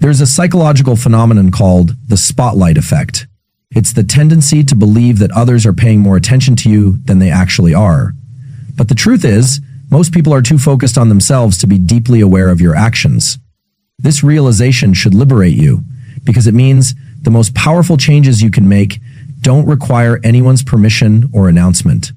There's a psychological phenomenon called the spotlight effect. It's the tendency to believe that others are paying more attention to you than they actually are. But the truth is, most people are too focused on themselves to be deeply aware of your actions. This realization should liberate you, because it means the most powerful changes you can make don't require anyone's permission or announcement.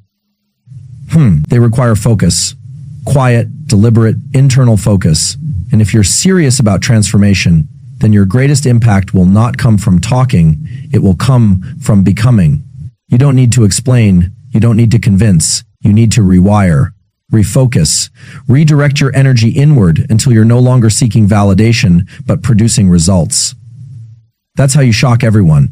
They require focus. Quiet, deliberate, internal focus. And if you're serious about transformation, then your greatest impact will not come from talking, it will come from becoming. You don't need to explain, you don't need to convince, you need to rewire, refocus, redirect your energy inward until you're no longer seeking validation, but producing results. That's how you shock everyone,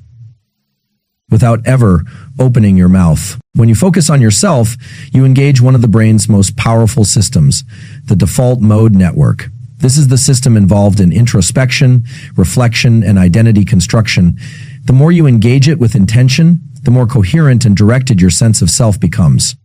without ever opening your mouth. When you focus on yourself, you engage one of the brain's most powerful systems, the default mode network. This is the system involved in introspection, reflection, and identity construction. The more you engage it with intention, the more coherent and directed your sense of self becomes.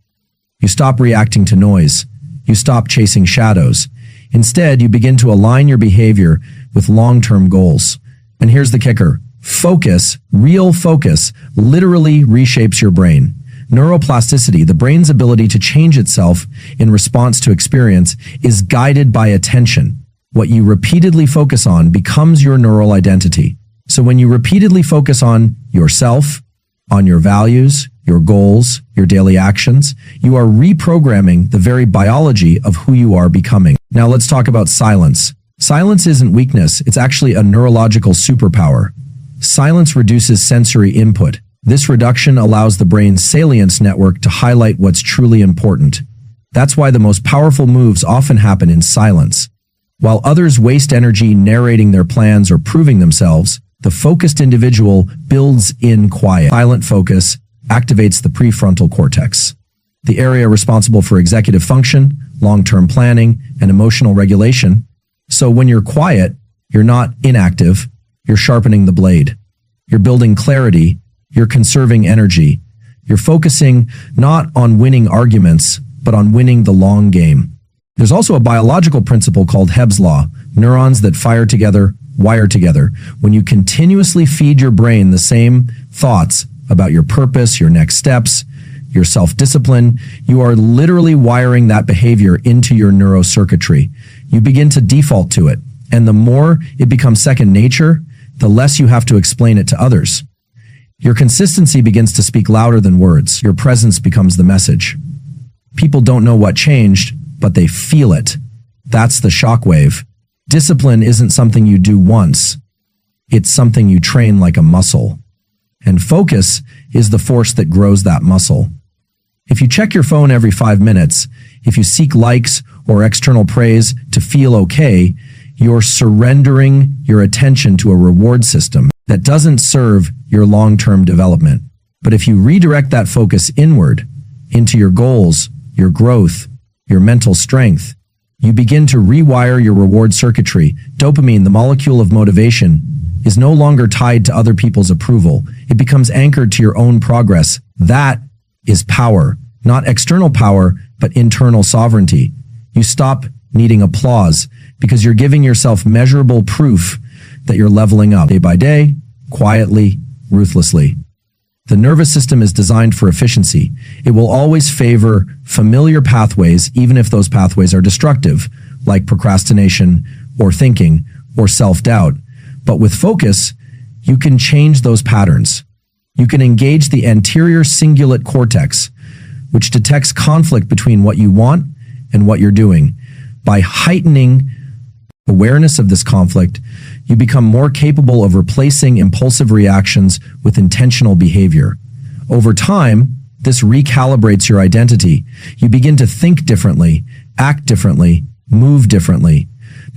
You stop reacting to noise. You stop chasing shadows. Instead, you begin to align your behavior with long-term goals. And here's the kicker. Focus, real focus, literally reshapes your brain. Neuroplasticity, the brain's ability to change itself in response to experience, is guided by attention. What you repeatedly focus on becomes your neural identity. So when you repeatedly focus on yourself, on your values, your goals, your daily actions, you are reprogramming the very biology of who you are becoming. Now let's talk about silence. Silence isn't weakness, it's actually a neurological superpower. Silence reduces sensory input. This reduction allows the brain's salience network to highlight what's truly important. That's why the most powerful moves often happen in silence. While others waste energy narrating their plans or proving themselves, the focused individual builds in quiet. Silent focus activates the prefrontal cortex, the area responsible for executive function, long-term planning, and emotional regulation. So when you're quiet, you're not inactive, you're sharpening the blade. You're building clarity, you're conserving energy. You're focusing not on winning arguments, but on winning the long game. There's also a biological principle called Hebb's law. Neurons that fire together wire together. When you continuously feed your brain the same thoughts about your purpose, your next steps, your self-discipline, you are literally wiring that behavior into your neurocircuitry. You begin to default to it, and the more it becomes second nature, the less you have to explain it to others. Your consistency begins to speak louder than words. Your presence becomes the message. People don't know what changed, but they feel it. That's the shockwave. Discipline isn't something you do once. It's something you train like a muscle. And focus is the force that grows that muscle. If you check your phone every 5 minutes, if you seek likes or external praise to feel okay, you're surrendering your attention to a reward system that doesn't serve your long-term development. But if you redirect that focus inward, into your goals, your growth, your mental strength, you begin to rewire your reward circuitry. Dopamine, the molecule of motivation, is no longer tied to other people's approval. It becomes anchored to your own progress. That is power. Not external power, but internal sovereignty. You stop needing applause because you're giving yourself measurable proof that you're leveling up day by day, quietly, ruthlessly. The nervous system is designed for efficiency. It will always favor familiar pathways, even if those pathways are destructive, like procrastination or thinking or self-doubt. But with focus, you can change those patterns. You can engage the anterior cingulate cortex, which detects conflict between what you want and what you're doing. By heightening awareness of this conflict, you become more capable of replacing impulsive reactions with intentional behavior. Over time, this recalibrates your identity. You begin to think differently, act differently, move differently.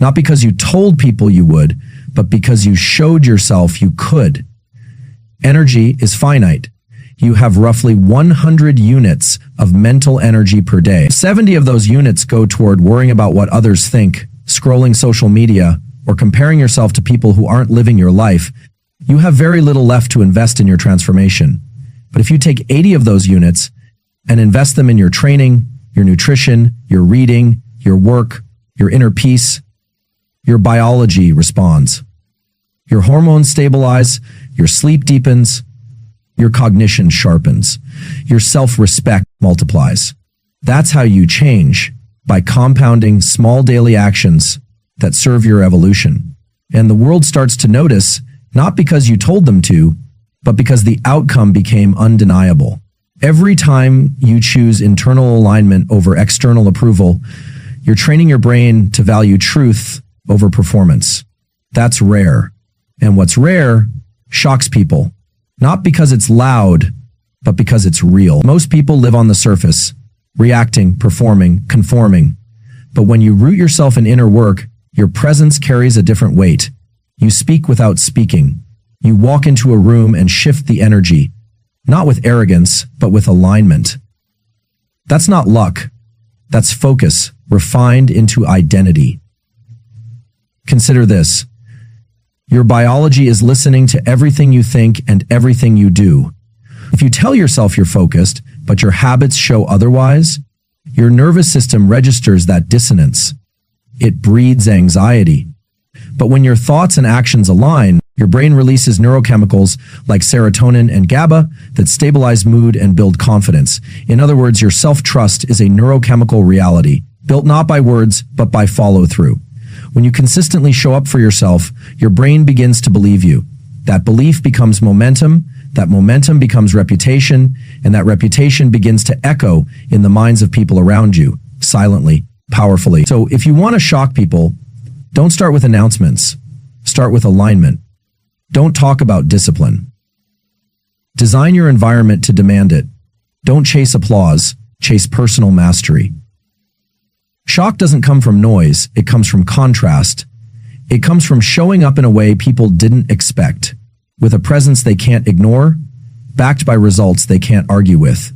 Not because you told people you would, but because you showed yourself you could. Energy is finite. You have roughly 100 units of mental energy per day. 70 of those units go toward worrying about what others think, scrolling social media, or comparing yourself to people who aren't living your life. You have very little left to invest in your transformation. But if you take 80 of those units and invest them in your training, your nutrition, your reading, your work, your inner peace, your biology responds. Your hormones stabilize, your sleep deepens, your cognition sharpens, your self-respect multiplies. That's how you change, by compounding small daily actions that serve your evolution. And the world starts to notice, not because you told them to, but because the outcome became undeniable. Every time you choose internal alignment over external approval, you're training your brain to value truth over performance. That's rare. And what's rare shocks people, not because it's loud, but because it's real. Most people live on the surface, reacting, performing, conforming. But when you root yourself in inner work, your presence carries a different weight. You speak without speaking. You walk into a room and shift the energy, not with arrogance, but with alignment. That's not luck. That's focus, refined into identity. Consider this. Your biology is listening to everything you think and everything you do. If you tell yourself you're focused, but your habits show otherwise, your nervous system registers that dissonance. It breeds anxiety. But when your thoughts and actions align, your brain releases neurochemicals like serotonin and GABA that stabilize mood and build confidence. In other words, your self-trust is a neurochemical reality, built not by words, but by follow-through. When you consistently show up for yourself, your brain begins to believe you. That belief becomes momentum, that momentum becomes reputation, and that reputation begins to echo in the minds of people around you, silently, powerfully. So if you want to shock people, don't start with announcements. Start with alignment. Don't talk about discipline. Design your environment to demand it. Don't chase applause, chase personal mastery. Shock doesn't come from noise, it comes from contrast. It comes from showing up in a way people didn't expect, with a presence they can't ignore, backed by results they can't argue with.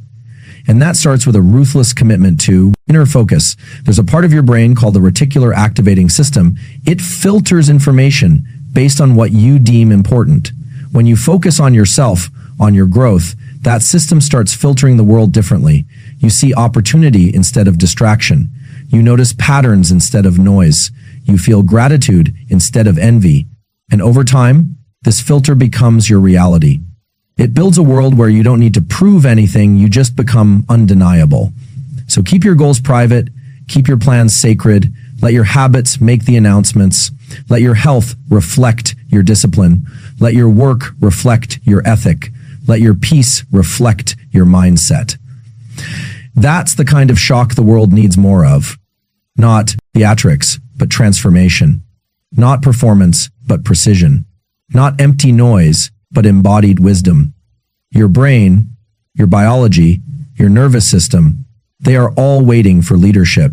And that starts with a ruthless commitment to inner focus. There's a part of your brain called the reticular activating system. It filters information based on what you deem important. When you focus on yourself, on your growth, that system starts filtering the world differently. You see opportunity instead of distraction. You notice patterns instead of noise. You feel gratitude instead of envy. And over time, this filter becomes your reality. It builds a world where you don't need to prove anything, you just become undeniable. So keep your goals private, keep your plans sacred, let your habits make the announcements, let your health reflect your discipline, let your work reflect your ethic, let your peace reflect your mindset. That's the kind of shock the world needs more of. Not theatrics, but transformation. Not performance, but precision. Not empty noise, but embodied wisdom. Your brain, your biology, your nervous system, they are all waiting for leadership.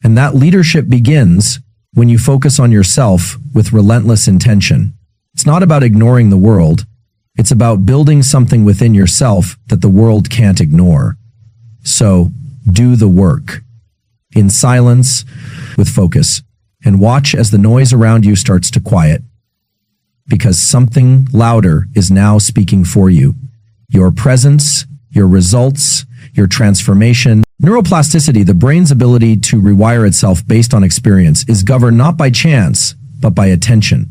And that leadership begins when you focus on yourself with relentless intention. It's not about ignoring the world. It's about building something within yourself that the world can't ignore. So, do the work. In silence, with focus, and watch as the noise around you starts to quiet. Because something louder is now speaking for you. Your presence, your results, your transformation. Neuroplasticity, the brain's ability to rewire itself based on experience, is governed not by chance, but by attention.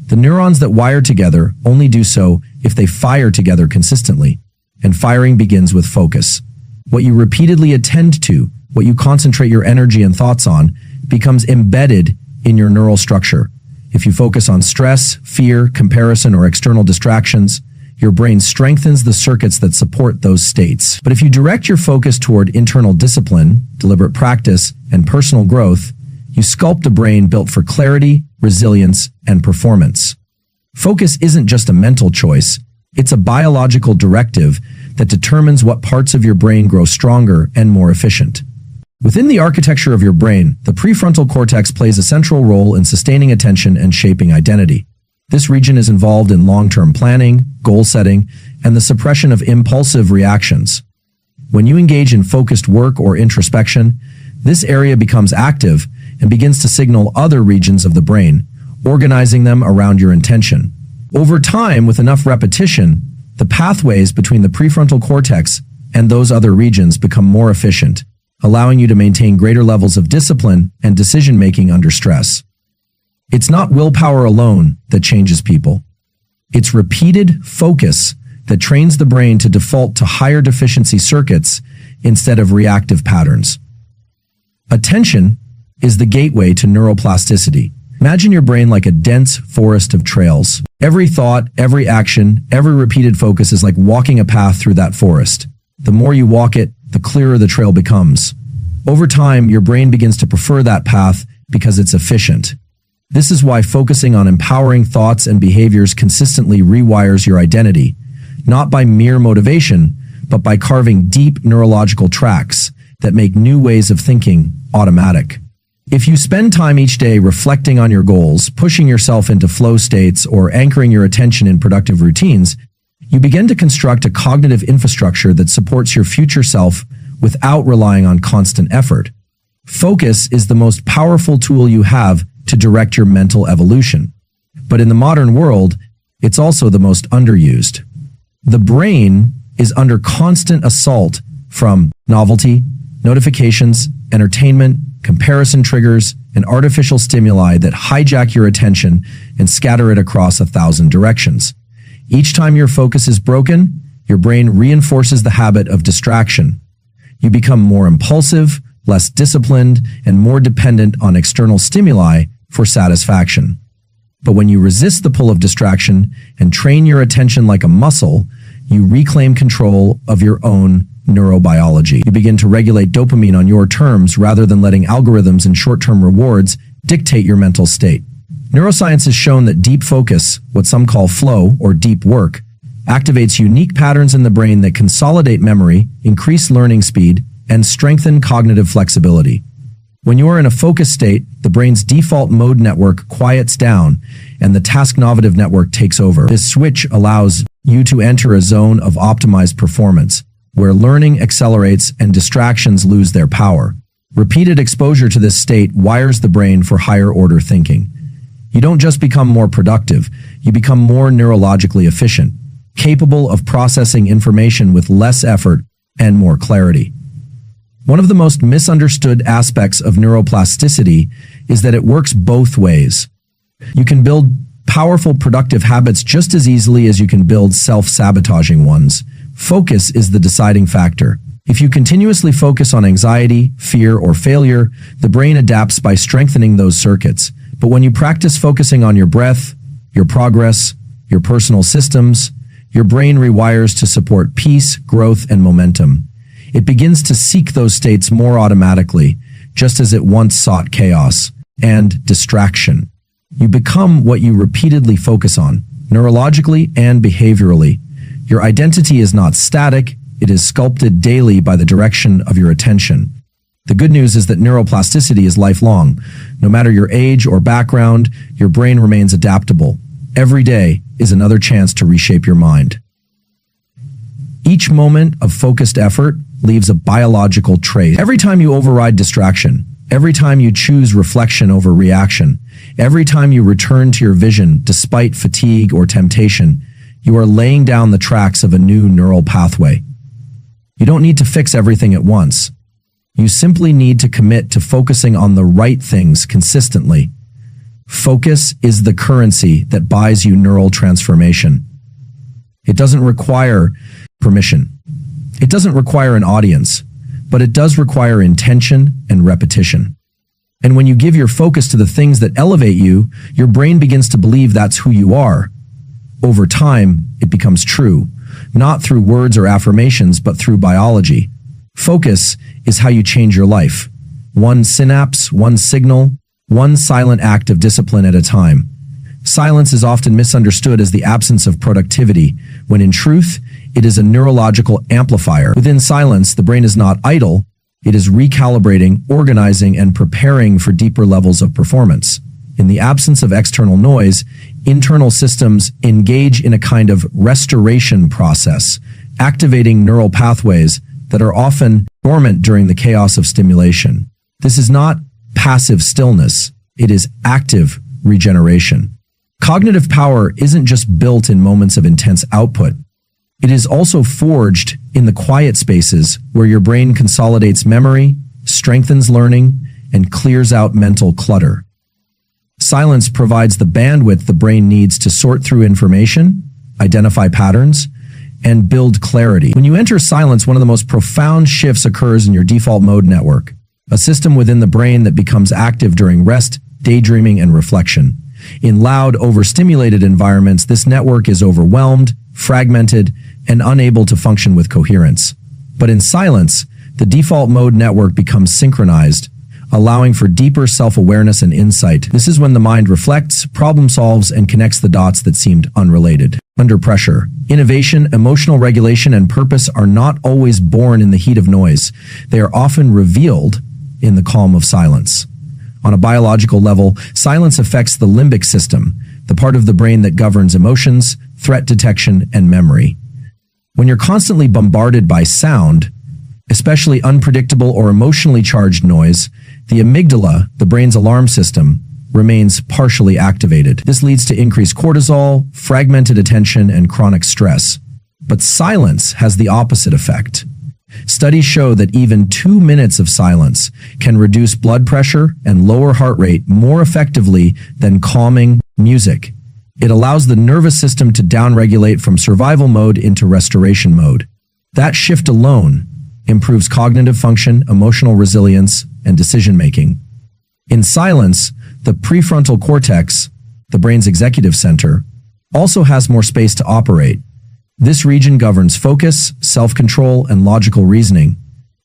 The neurons that wire together only do so if they fire together consistently. And firing begins with focus. What you repeatedly attend to, what you concentrate your energy and thoughts on, becomes embedded in your neural structure. If you focus on stress, fear, comparison, or external distractions, your brain strengthens the circuits that support those states. But if you direct your focus toward internal discipline, deliberate practice, and personal growth, you sculpt a brain built for clarity, resilience, and performance. Focus isn't just a mental choice, it's a biological directive that determines what parts of your brain grow stronger and more efficient. Within the architecture of your brain, the prefrontal cortex plays a central role in sustaining attention and shaping identity. This region is involved in long-term planning, goal setting, and the suppression of impulsive reactions. When you engage in focused work or introspection, this area becomes active and begins to signal other regions of the brain, organizing them around your intention. Over time, with enough repetition, the pathways between the prefrontal cortex and those other regions become more efficient, allowing you to maintain greater levels of discipline and decision-making under stress. It's not willpower alone that changes people. It's repeated focus that trains the brain to default to higher deficiency circuits instead of reactive patterns. Attention is the gateway to neuroplasticity. Imagine your brain like a dense forest of trails. Every thought, every action, every repeated focus is like walking a path through that forest. The more you walk it, the clearer the trail becomes. Over time, your brain begins to prefer that path because it's efficient. This is why focusing on empowering thoughts and behaviors consistently rewires your identity, not by mere motivation, but by carving deep neurological tracks that make new ways of thinking automatic. If you spend time each day reflecting on your goals, pushing yourself into flow states, or anchoring your attention in productive routines, you begin to construct a cognitive infrastructure that supports your future self without relying on constant effort. Focus is the most powerful tool you have to direct your mental evolution. But in the modern world, it's also the most underused. The brain is under constant assault from novelty, notifications, entertainment, comparison triggers, and artificial stimuli that hijack your attention and scatter it across 1,000 directions. Each time your focus is broken, your brain reinforces the habit of distraction. You become more impulsive, less disciplined, and more dependent on external stimuli for satisfaction. But when you resist the pull of distraction and train your attention like a muscle, you reclaim control of your own neurobiology. You begin to regulate dopamine on your terms rather than letting algorithms and short-term rewards dictate your mental state. Neuroscience has shown that deep focus, what some call flow or deep work, activates unique patterns in the brain that consolidate memory, increase learning speed, and strengthen cognitive flexibility. When you are in a focused state, the brain's default mode network quiets down and the task-novative network takes over. This switch allows you to enter a zone of optimized performance, where learning accelerates and distractions lose their power. Repeated exposure to this state wires the brain for higher-order thinking. You don't just become more productive, you become more neurologically efficient, capable of processing information with less effort and more clarity. One of the most misunderstood aspects of neuroplasticity is that it works both ways. You can build powerful productive habits just as easily as you can build self-sabotaging ones. Focus is the deciding factor. If you continuously focus on anxiety, fear, or failure, the brain adapts by strengthening those circuits. But when you practice focusing on your breath, your progress, your personal systems, your brain rewires to support peace, growth, and momentum. It begins to seek those states more automatically, just as it once sought chaos and distraction. You become what you repeatedly focus on, neurologically and behaviorally. Your identity is not static, it is sculpted daily by the direction of your attention. The good news is that neuroplasticity is lifelong. No matter your age or background, your brain remains adaptable. Every day is another chance to reshape your mind. Each moment of focused effort leaves a biological trace. Every time you override distraction, every time you choose reflection over reaction, every time you return to your vision despite fatigue or temptation, you are laying down the tracks of a new neural pathway. You don't need to fix everything at once. You simply need to commit to focusing on the right things consistently. Focus is the currency that buys you neural transformation. It doesn't require permission. It doesn't require an audience, but it does require intention and repetition. And when you give your focus to the things that elevate you, your brain begins to believe that's who you are. Over time, it becomes true, not through words or affirmations, but through biology. Focus is how you change your life. One synapse, one signal, one silent act of discipline at a time. Silence is often misunderstood as the absence of productivity, when in truth, it is a neurological amplifier. Within silence, the brain is not idle, it is recalibrating, organizing, and preparing for deeper levels of performance. In the absence of external noise, internal systems engage in a kind of restoration process, activating neural pathways that are often dormant during the chaos of stimulation. This is not passive stillness, it is active regeneration. Cognitive power isn't just built in moments of intense output. It is also forged in the quiet spaces where your brain consolidates memory, strengthens learning, and clears out mental clutter. Silence provides the bandwidth the brain needs to sort through information, identify patterns, and build clarity. When you enter silence, one of the most profound shifts occurs in your default mode network, a system within the brain that becomes active during rest, daydreaming, and reflection. In loud, overstimulated environments, this network is overwhelmed, fragmented, and unable to function with coherence. But in silence, the default mode network becomes synchronized, allowing for deeper self-awareness and insight. This is when the mind reflects, problem solves, and connects the dots that seemed unrelated. Under pressure, innovation, emotional regulation, and purpose are not always born in the heat of noise. They are often revealed in the calm of silence. On a biological level, silence affects the limbic system, the part of the brain that governs emotions, threat detection, and memory. When you're constantly bombarded by sound, especially unpredictable or emotionally charged noise, the amygdala, the brain's alarm system, remains partially activated. This leads to increased cortisol, fragmented attention, and chronic stress. But silence has the opposite effect. Studies show that even 2 minutes of silence can reduce blood pressure and lower heart rate more effectively than calming music. It allows the nervous system to downregulate from survival mode into restoration mode. That shift alone improves cognitive function, emotional resilience, and decision-making. In silence, the prefrontal cortex, the brain's executive center, also has more space to operate. This region governs focus, self-control, and logical reasoning.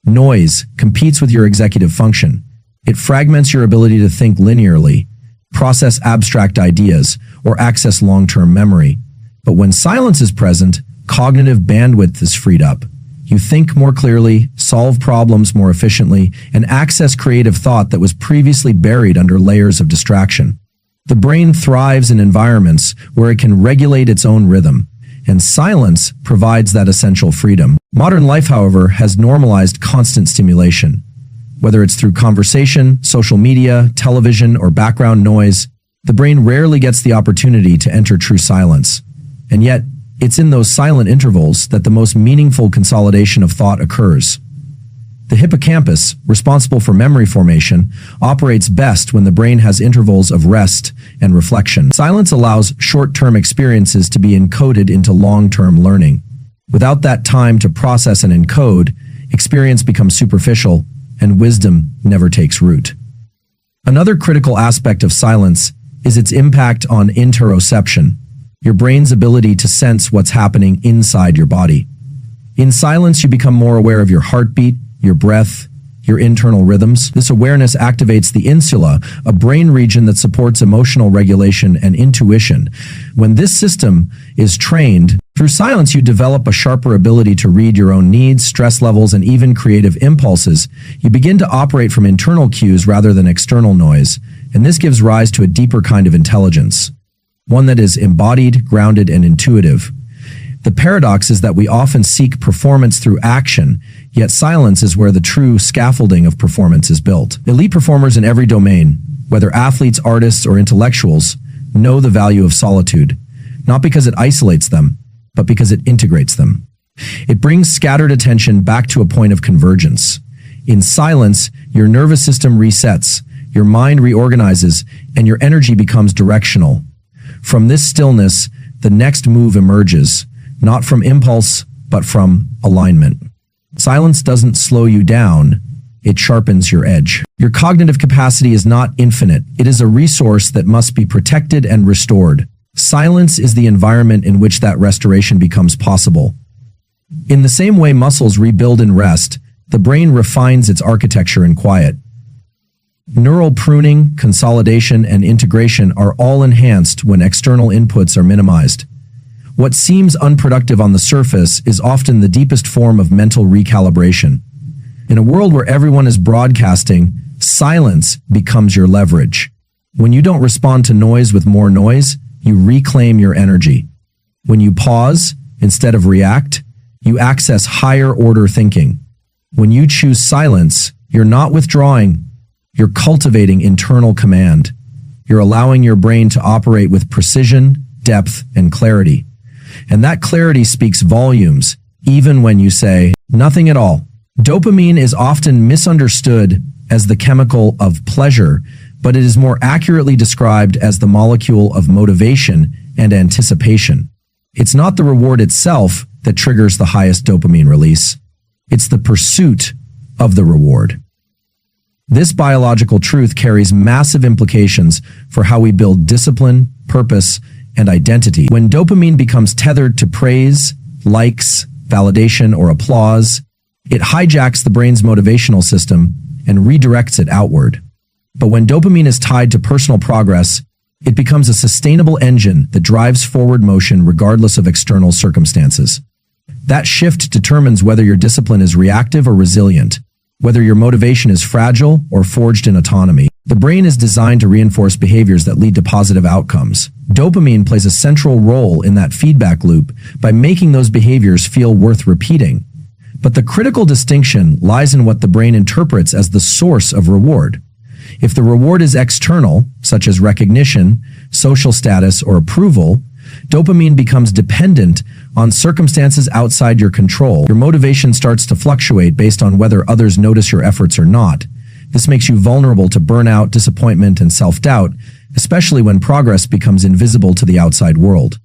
Noise competes with your executive function. It fragments your ability to think linearly, process abstract ideas, or access long-term memory. But when silence is present, cognitive bandwidth is freed up. You think more clearly, solve problems more efficiently, and access creative thought that was previously buried under layers of distraction. The brain thrives in environments where it can regulate its own rhythm, and silence provides that essential freedom. Modern life, however, has normalized constant stimulation. Whether it's through conversation, social media, television, or background noise, the brain rarely gets the opportunity to enter true silence. And yet, it's in those silent intervals that the most meaningful consolidation of thought occurs. The hippocampus, responsible for memory formation, operates best when the brain has intervals of rest and reflection. Silence allows short-term experiences to be encoded into long-term learning. Without that time to process and encode, experience becomes superficial, and wisdom never takes root. Another critical aspect of silence is its impact on interoception, your brain's ability to sense what's happening inside your body. In silence, you become more aware of your heartbeat, your breath, your internal rhythms. This awareness activates the insula, a brain region that supports emotional regulation and intuition. When this system is trained, through silence you develop a sharper ability to read your own needs, stress levels, and even creative impulses. You begin to operate from internal cues rather than external noise, and this gives rise to a deeper kind of intelligence, one that is embodied, grounded, and intuitive. The paradox is that we often seek performance through action, yet silence is where the true scaffolding of performance is built. Elite performers in every domain, whether athletes, artists, or intellectuals, know the value of solitude, not because it isolates them, but because it integrates them. It brings scattered attention back to a point of convergence. In silence, your nervous system resets, your mind reorganizes, and your energy becomes directional. From this stillness, the next move emerges, not from impulse, but from alignment. Silence doesn't slow you down, it sharpens your edge. Your cognitive capacity is not infinite, it is a resource that must be protected and restored. Silence is the environment in which that restoration becomes possible. In the same way muscles rebuild in rest, the brain refines its architecture in quiet. Neural pruning, consolidation, and integration are all enhanced when external inputs are minimized. What seems unproductive on the surface is often the deepest form of mental recalibration. In a world where everyone is broadcasting, silence becomes your leverage. When you don't respond to noise with more noise, you reclaim your energy. When you pause, instead of react, you access higher order thinking. When you choose silence, you're not withdrawing, you're cultivating internal command. You're allowing your brain to operate with precision, depth, and clarity. And that clarity speaks volumes, even when you say nothing at all. Dopamine is often misunderstood as the chemical of pleasure, but it is more accurately described as the molecule of motivation and anticipation. It's not the reward itself that triggers the highest dopamine release. It's the pursuit of the reward. This biological truth carries massive implications for how we build discipline, purpose, and identity. When dopamine becomes tethered to praise, likes, validation, or applause, it hijacks the brain's motivational system and redirects it outward. But when dopamine is tied to personal progress, it becomes a sustainable engine that drives forward motion regardless of external circumstances. That shift determines whether your discipline is reactive or resilient, whether your motivation is fragile or forged in autonomy. The brain is designed to reinforce behaviors that lead to positive outcomes. Dopamine plays a central role in that feedback loop by making those behaviors feel worth repeating. But the critical distinction lies in what the brain interprets as the source of reward. If the reward is external, such as recognition, social status, or approval, dopamine becomes dependent on circumstances outside your control. Your motivation starts to fluctuate based on whether others notice your efforts or not. This makes you vulnerable to burnout, disappointment, and self-doubt, especially when progress becomes invisible to the outside world.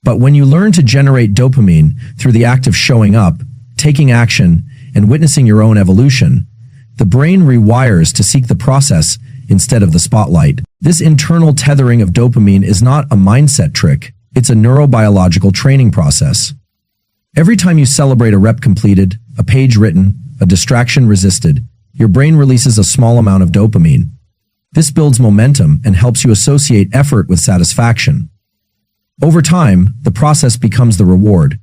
But when you learn to generate dopamine through the act of showing up, taking action, and witnessing your own evolution, the brain rewires to seek the process instead of the spotlight. This internal tethering of dopamine is not a mindset trick, it's a neurobiological training process. Every time you celebrate a rep completed, a page written, a distraction resisted, your brain releases a small amount of dopamine. This builds momentum and helps you associate effort with satisfaction. Over time, the process becomes the reward.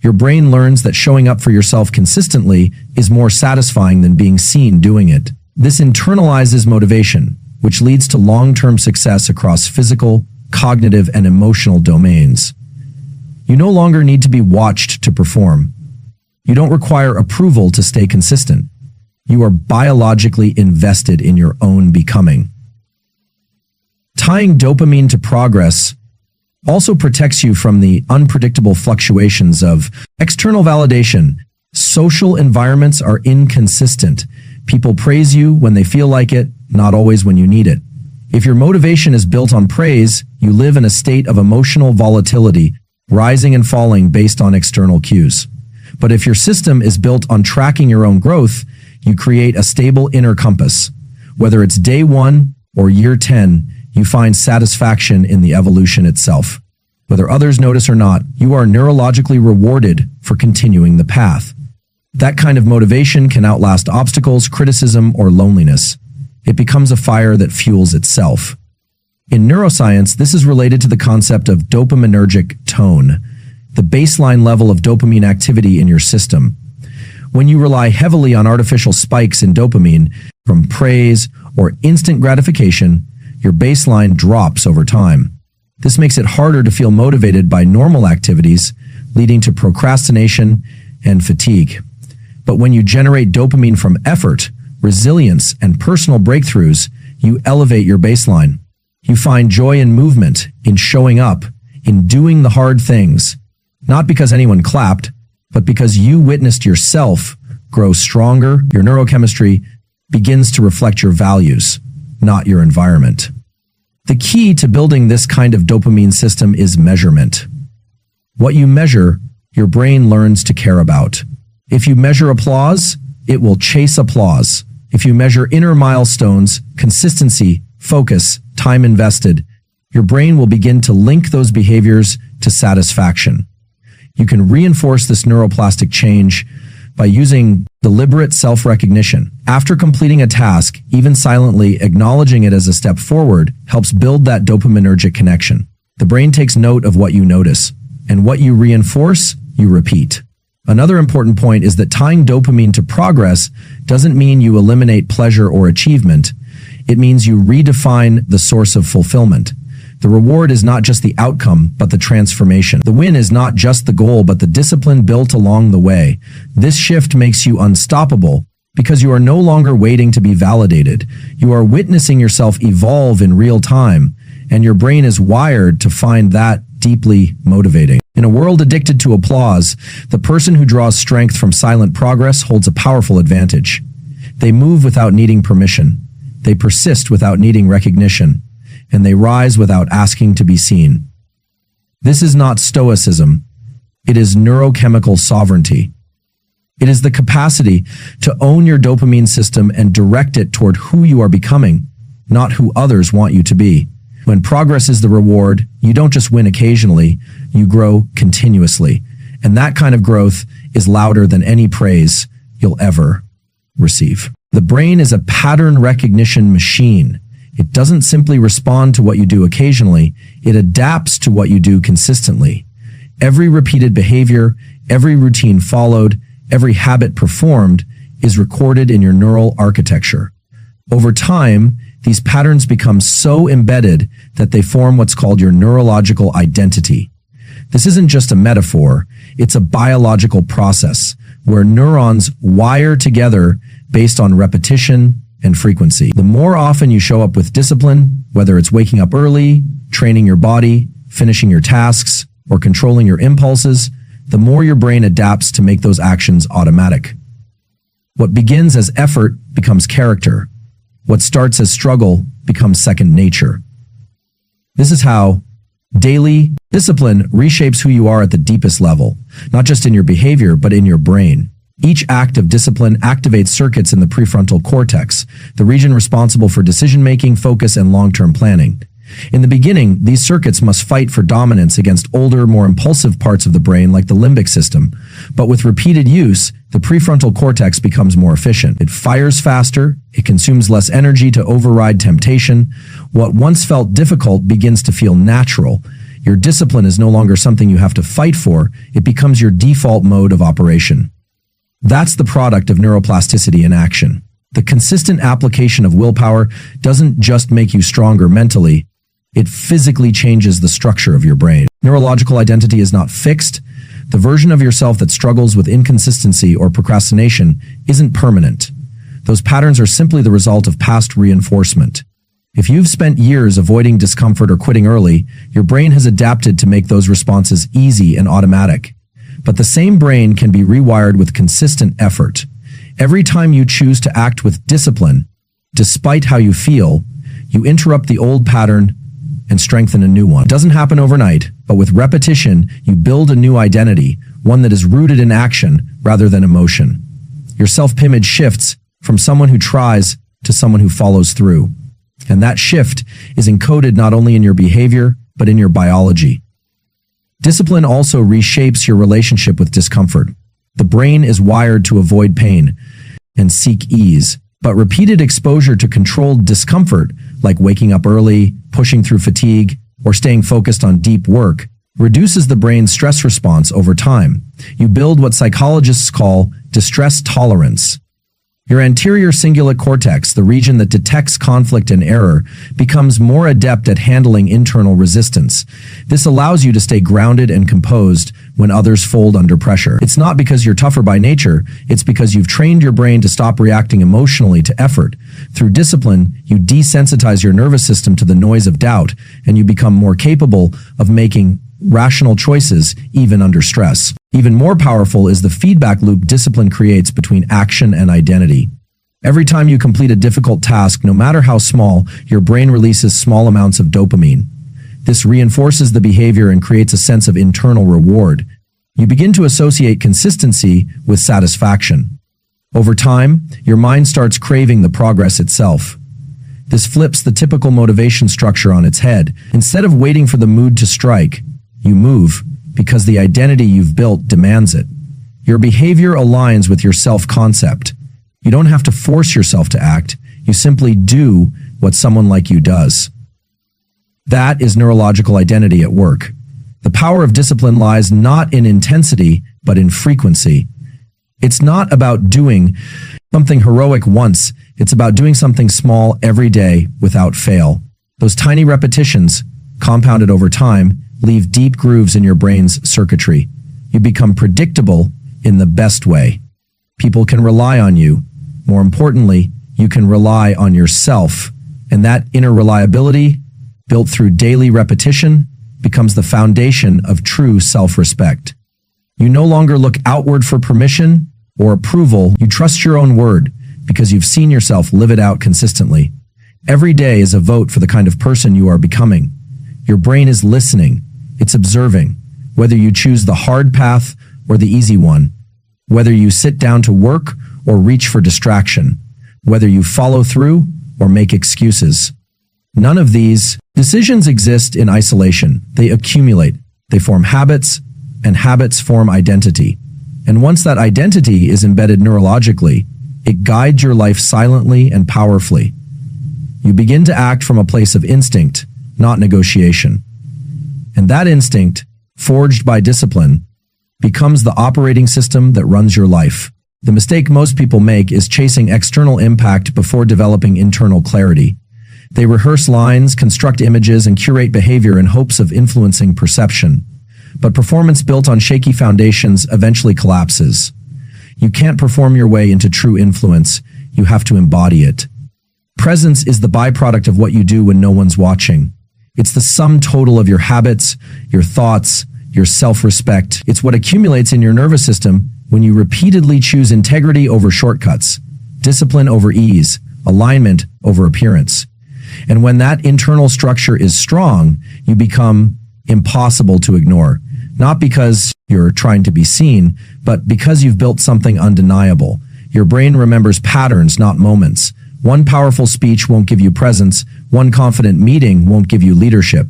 Your brain learns that showing up for yourself consistently is more satisfying than being seen doing it. This internalizes motivation, which leads to long-term success across physical, cognitive, and emotional domains. You no longer need to be watched to perform. You don't require approval to stay consistent. You are biologically invested in your own becoming. Tying dopamine to progress also protects you from the unpredictable fluctuations of external validation. Social environments are inconsistent. People praise you when they feel like it, not always when you need it. If your motivation is built on praise, you live in a state of emotional volatility, rising and falling based on external cues. But if your system is built on tracking your own growth, you create a stable inner compass. Whether it's day 1 or year 10, you find satisfaction in the evolution itself. Whether others notice or not, you are neurologically rewarded for continuing the path. That kind of motivation can outlast obstacles, criticism, or loneliness. It becomes a fire that fuels itself. In neuroscience, this is related to the concept of dopaminergic tone, the baseline level of dopamine activity in your system. When you rely heavily on artificial spikes in dopamine, from praise or instant gratification, your baseline drops over time. This makes it harder to feel motivated by normal activities, leading to procrastination and fatigue. But when you generate dopamine from effort, resilience, and personal breakthroughs, you elevate your baseline. You find joy in movement, in showing up, in doing the hard things, not because anyone clapped, but because you witnessed yourself grow stronger. Your neurochemistry begins to reflect your values, not your environment. The key to building this kind of dopamine system is measurement. What you measure, your brain learns to care about. If you measure applause, it will chase applause. If you measure inner milestones, consistency, focus, time invested, your brain will begin to link those behaviors to satisfaction. You can reinforce this neuroplastic change by using deliberate self-recognition. After completing a task, even silently acknowledging it as a step forward helps build that dopaminergic connection. The brain takes note of what you notice, and what you reinforce, you repeat. Another important point is that tying dopamine to progress doesn't mean you eliminate pleasure or achievement. It means you redefine the source of fulfillment. The reward is not just the outcome, but the transformation. The win is not just the goal, but the discipline built along the way. This shift makes you unstoppable because you are no longer waiting to be validated. You are witnessing yourself evolve in real time, and your brain is wired to find that deeply motivating. In a world addicted to applause, the person who draws strength from silent progress holds a powerful advantage. They move without needing permission. They persist without needing recognition, and they rise without asking to be seen. This is not stoicism. It is neurochemical sovereignty. It is the capacity to own your dopamine system and direct it toward who you are becoming, not who others want you to be. When progress is the reward, you don't just win occasionally, you grow continuously. And that kind of growth is louder than any praise you'll ever receive. The brain is a pattern recognition machine. It doesn't simply respond to what you do occasionally, it adapts to what you do consistently. Every repeated behavior, every routine followed, every habit performed is recorded in your neural architecture. Over time, these patterns become so embedded that they form what's called your neurological identity. This isn't just a metaphor, it's a biological process where neurons wire together based on repetition and frequency. The more often you show up with discipline, whether it's waking up early, training your body, finishing your tasks, or controlling your impulses, the more your brain adapts to make those actions automatic. What begins as effort becomes character. What starts as struggle becomes second nature. This is how daily discipline reshapes who you are at the deepest level, not just in your behavior, but in your brain. Each act of discipline activates circuits in the prefrontal cortex, the region responsible for decision-making, focus, and long-term planning. In the beginning, these circuits must fight for dominance against older, more impulsive parts of the brain like the limbic system. But with repeated use, the prefrontal cortex becomes more efficient. It fires faster, it consumes less energy to override temptation. What once felt difficult begins to feel natural. Your discipline is no longer something you have to fight for, it becomes your default mode of operation. That's the product of neuroplasticity in action. The consistent application of willpower doesn't just make you stronger mentally, it physically changes the structure of your brain. Neurological identity is not fixed. The version of yourself that struggles with inconsistency or procrastination isn't permanent. Those patterns are simply the result of past reinforcement. If you've spent years avoiding discomfort or quitting early, your brain has adapted to make those responses easy and automatic. But the same brain can be rewired with consistent effort. Every time you choose to act with discipline, despite how you feel, you interrupt the old pattern and strengthen a new one. It doesn't happen overnight, but with repetition, you build a new identity, one that is rooted in action rather than emotion. Your self-image shifts from someone who tries to someone who follows through. And that shift is encoded not only in your behavior, but in your biology. Discipline also reshapes your relationship with discomfort. The brain is wired to avoid pain and seek ease. But repeated exposure to controlled discomfort, like waking up early, pushing through fatigue, or staying focused on deep work, reduces the brain's stress response over time. You build what psychologists call distress tolerance. Your anterior cingulate cortex, the region that detects conflict and error, becomes more adept at handling internal resistance. This allows you to stay grounded and composed when others fold under pressure. It's not because you're tougher by nature, it's because you've trained your brain to stop reacting emotionally to effort. Through discipline, you desensitize your nervous system to the noise of doubt, and you become more capable of making rational choices even under stress. Even more powerful is the feedback loop discipline creates between action and identity. Every time you complete a difficult task, no matter how small, your brain releases small amounts of dopamine. This reinforces the behavior and creates a sense of internal reward. You begin to associate consistency with satisfaction. Over time, your mind starts craving the progress itself. This flips the typical motivation structure on its head. Instead of waiting for the mood to strike, you move because the identity you've built demands it. Your behavior aligns with your self-concept. You don't have to force yourself to act. You simply do what someone like you does. That is neurological identity at work. The power of discipline lies not in intensity, but in frequency. It's not about doing something heroic once. It's about doing something small every day without fail. Those tiny repetitions, compounded over time, leave deep grooves in your brain's circuitry. You become predictable in the best way. People can rely on you. More importantly, you can rely on yourself. And that inner reliability, built through daily repetition, becomes the foundation of true self-respect. You no longer look outward for permission or approval. You trust your own word because you've seen yourself live it out consistently. Every day is a vote for the kind of person you are becoming. Your brain is listening. It's observing. Whether you choose the hard path or the easy one. Whether you sit down to work or reach for distraction. Whether you follow through or make excuses. None of these decisions exist in isolation. They accumulate. They form habits, and habits form identity. And once that identity is embedded neurologically, it guides your life silently and powerfully. You begin to act from a place of instinct, not negotiation. And that instinct, forged by discipline, becomes the operating system that runs your life. The mistake most people make is chasing external impact before developing internal clarity. They rehearse lines, construct images, and curate behavior in hopes of influencing perception. But performance built on shaky foundations eventually collapses. You can't perform your way into true influence. You have to embody it. Presence is the byproduct of what you do when no one's watching. It's the sum total of your habits, your thoughts, your self-respect. It's what accumulates in your nervous system when you repeatedly choose integrity over shortcuts, discipline over ease, alignment over appearance. And when that internal structure is strong, you become impossible to ignore. Not because you're trying to be seen, but because you've built something undeniable. Your brain remembers patterns, not moments. One powerful speech won't give you presence. One confident meeting won't give you leadership.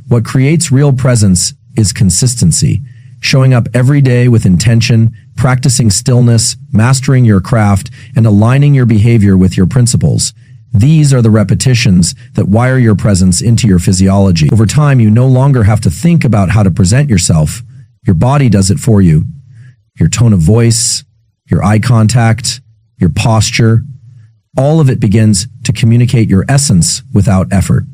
What creates real presence is consistency. Showing up every day with intention, practicing stillness, mastering your craft, and aligning your behavior with your principles. These are the repetitions that wire your presence into your physiology. Over time, you no longer have to think about how to present yourself. Your body does it for you. Your tone of voice, your eye contact, your posture, all of it begins to communicate your essence without effort.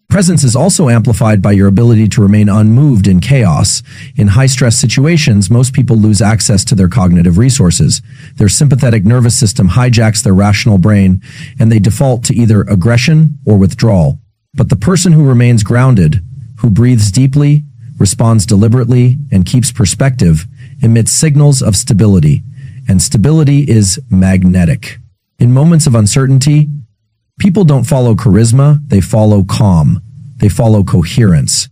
Presence is also amplified by your ability to remain unmoved in chaos. In high-stress situations, most people lose access to their cognitive resources. Their sympathetic nervous system hijacks their rational brain, and they default to either aggression or withdrawal. But the person who remains grounded, who breathes deeply, responds deliberately, and keeps perspective, emits signals of stability. And stability is magnetic. In moments of uncertainty, people don't follow charisma, they follow calm. They follow coherence.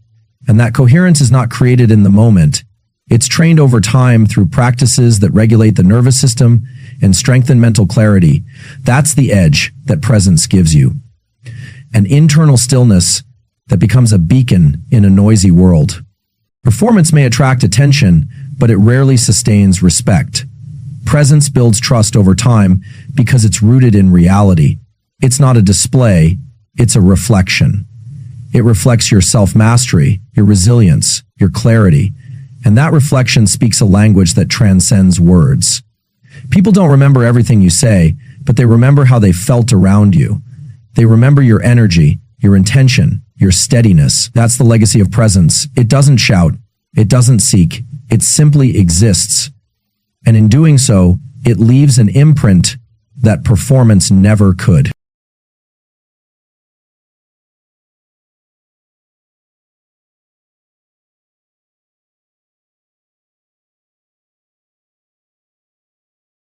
And that coherence is not created in the moment. It's trained over time through practices that regulate the nervous system and strengthen mental clarity. That's the edge that presence gives you. An internal stillness that becomes a beacon in a noisy world. Performance may attract attention, but it rarely sustains respect. Presence builds trust over time because it's rooted in reality. It's not a display, it's a reflection. It reflects your self-mastery, your resilience, your clarity, and that reflection speaks a language that transcends words. People don't remember everything you say, but they remember how they felt around you. They remember your energy, your intention, your steadiness. That's the legacy of presence. It doesn't shout, it doesn't seek, it simply exists. And in doing so, it leaves an imprint that performance never could.